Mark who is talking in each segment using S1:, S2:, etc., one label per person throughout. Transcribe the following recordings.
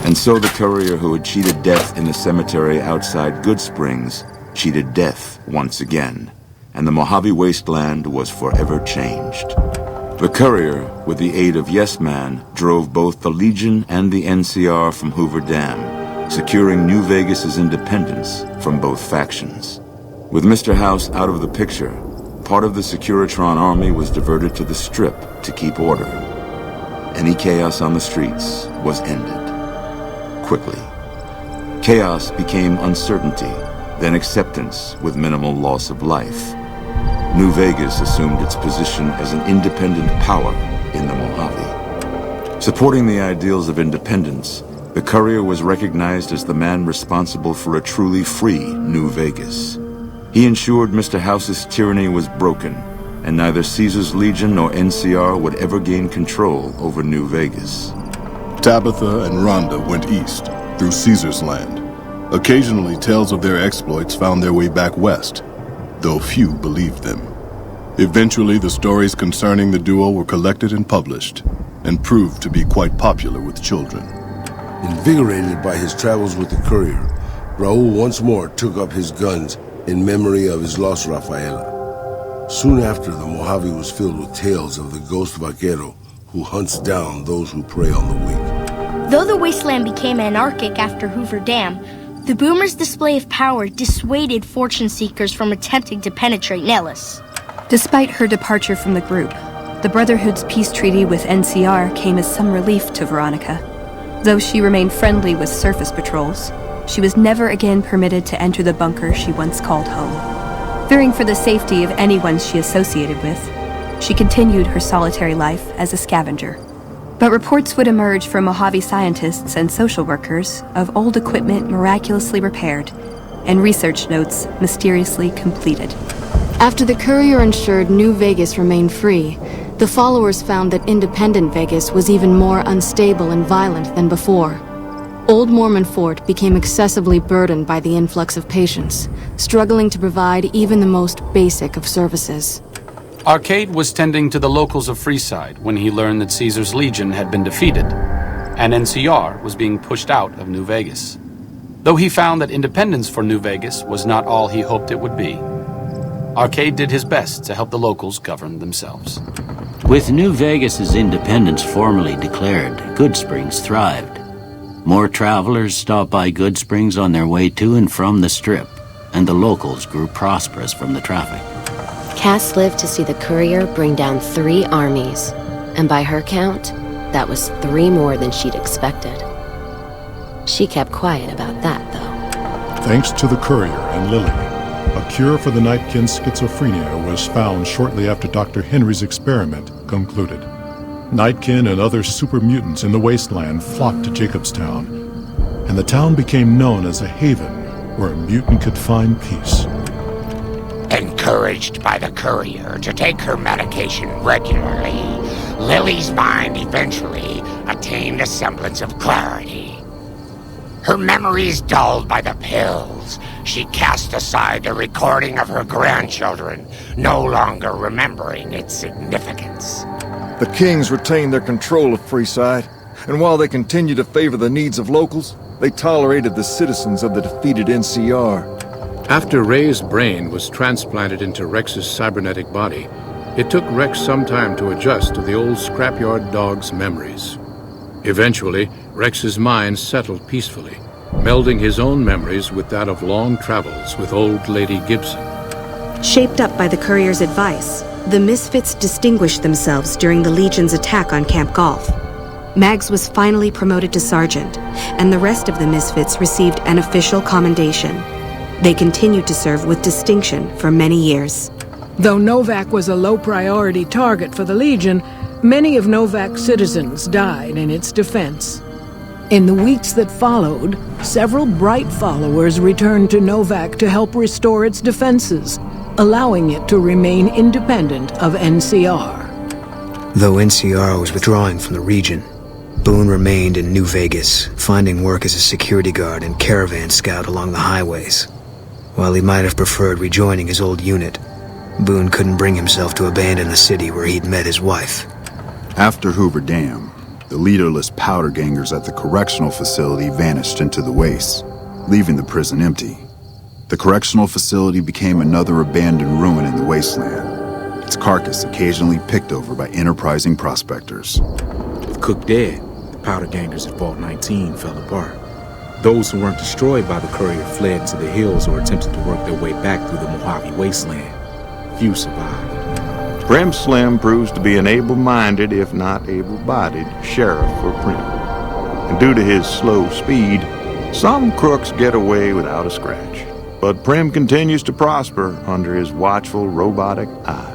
S1: And so the courier who had cheated death in the cemetery outside Goodsprings cheated death once again, and the Mojave Wasteland was forever changed. The courier, with the aid of Yes Man, drove both the Legion and the NCR from Hoover Dam, securing New Vegas's independence from both factions. With Mr. House out of the picture, part of the Securitron army was diverted to the Strip to keep order. Any chaos on the streets was ended. Quickly. Chaos became uncertainty, then acceptance with minimal loss of life. New Vegas assumed its position as an independent power in the Mojave. Supporting the ideals of independence, the courier was recognized as the man responsible for a truly free New Vegas. He ensured Mr. House's tyranny was broken, and neither Caesar's Legion nor NCR would ever gain control over New Vegas.
S2: Tabitha and Rhonda went east, through Caesar's land. Occasionally, tales of their exploits found their way back west, though few believed them. Eventually, the stories concerning the duo were collected and published, and proved to be quite popular with children.
S3: Invigorated by his travels with the courier, Raul once more took up his guns in memory of his lost Rafaela. Soon after, the Mojave was filled with tales of the ghost vaquero who hunts down those who prey on the weak.
S4: Though the wasteland became anarchic after Hoover Dam, the Boomers' display of power dissuaded fortune seekers from attempting to penetrate Nellis.
S5: Despite her departure from the group, the Brotherhood's peace treaty with NCR came as some relief to Veronica. Though she remained friendly with surface patrols, she was never again permitted to enter the bunker she once called home. Fearing for the safety of anyone she associated with, she continued her solitary life as a scavenger. But reports would emerge from Mojave scientists and social workers of old equipment miraculously repaired and research notes mysteriously completed.
S6: After the courier ensured New Vegas remained free, the followers found that independent Vegas was even more unstable and violent than before. Old Mormon Fort became excessively burdened by the influx of patients, struggling to provide even the most basic of services.
S7: Arcade was tending to the locals of Freeside when he learned that Caesar's Legion had been defeated, and NCR was being pushed out of New Vegas. Though he found that independence for New Vegas was not all he hoped it would be, Arcade did his best to help the locals govern themselves.
S8: With New Vegas's independence formally declared, Goodsprings thrived. More travelers stopped by Goodsprings on their way to and from the Strip, and the locals grew prosperous from the traffic.
S9: Cass lived to see the courier bring down 3 armies, and by her count, that was 3 more than she'd expected. She kept quiet about that, though.
S10: Thanks to the courier and Lily, a cure for the Nightkin's schizophrenia was found shortly after Dr. Henry's experiment concluded. Nightkin and other super mutants in the wasteland flocked to Jacobstown, and the town became known as a haven where a mutant could find peace.
S11: Encouraged by the courier to take her medication regularly, Lily's mind eventually attained a semblance of clarity. Her memories dulled by the pills, she cast aside the recording of her grandchildren, no longer remembering its significance.
S12: The Kings retained their control of Freeside, and while they continued to favor the needs of locals, they tolerated the citizens of the defeated NCR.
S13: After Ray's brain was transplanted into Rex's cybernetic body, it took Rex some time to adjust to the old scrapyard dog's memories. Eventually, Rex's mind settled peacefully, melding his own memories with that of long travels with old Lady Gibson.
S14: Shaped up by the courier's advice, the Misfits distinguished themselves during the Legion's attack on Camp Golf. Mags was finally promoted to sergeant, and the rest of the Misfits received an official commendation. They continued to serve with distinction for many years.
S15: Though Novak was a low-priority target for the Legion, many of Novak's citizens died in its defense. In the weeks that followed, several Bright followers returned to Novak to help restore its defenses, allowing it to remain independent of NCR.
S16: Though NCR was withdrawing from the region, Boone remained in New Vegas, finding work as a security guard and caravan scout along the highways. While he might have preferred rejoining his old unit, Boone couldn't bring himself to abandon the city where he'd met his wife.
S17: After Hoover Dam, The leaderless powder gangers at the correctional facility vanished into the wastes, leaving the prison empty. The correctional facility became another abandoned ruin in the wasteland, its carcass occasionally picked over by enterprising prospectors.
S18: With Cook dead, the powder gangers at Vault 19 fell apart. Those who weren't destroyed by the courier fled into the hills or attempted to work their way back through the Mojave wasteland. Few survived.
S19: Prim Slim proves to be an able-minded, if not able-bodied, sheriff for Prim. And due to his slow speed, some crooks get away without a scratch. But Prim continues to prosper under his watchful, robotic eye.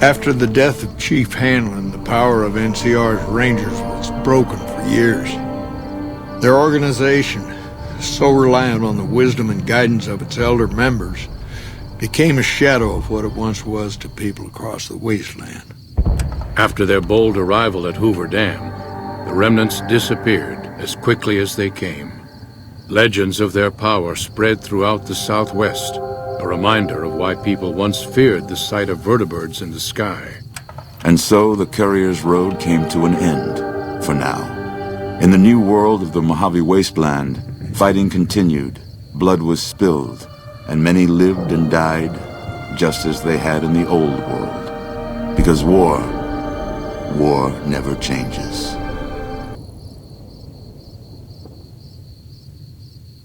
S20: After the death of Chief Hanlon, the power of NCR's Rangers was broken for years. Their organization, so reliant on the wisdom and guidance of its elder members, became a shadow of what it once was to people across the wasteland.
S13: After their bold arrival at Hoover Dam, the remnants disappeared as quickly as they came. Legends of their power spread throughout the Southwest, a reminder of why people once feared the sight of vertibirds in the sky.
S1: And so the Courier's Road came to an end, for now. In the new world of the Mojave Wasteland, fighting continued, blood was spilled, and many lived and died just as they had in the old world. Because war never changes.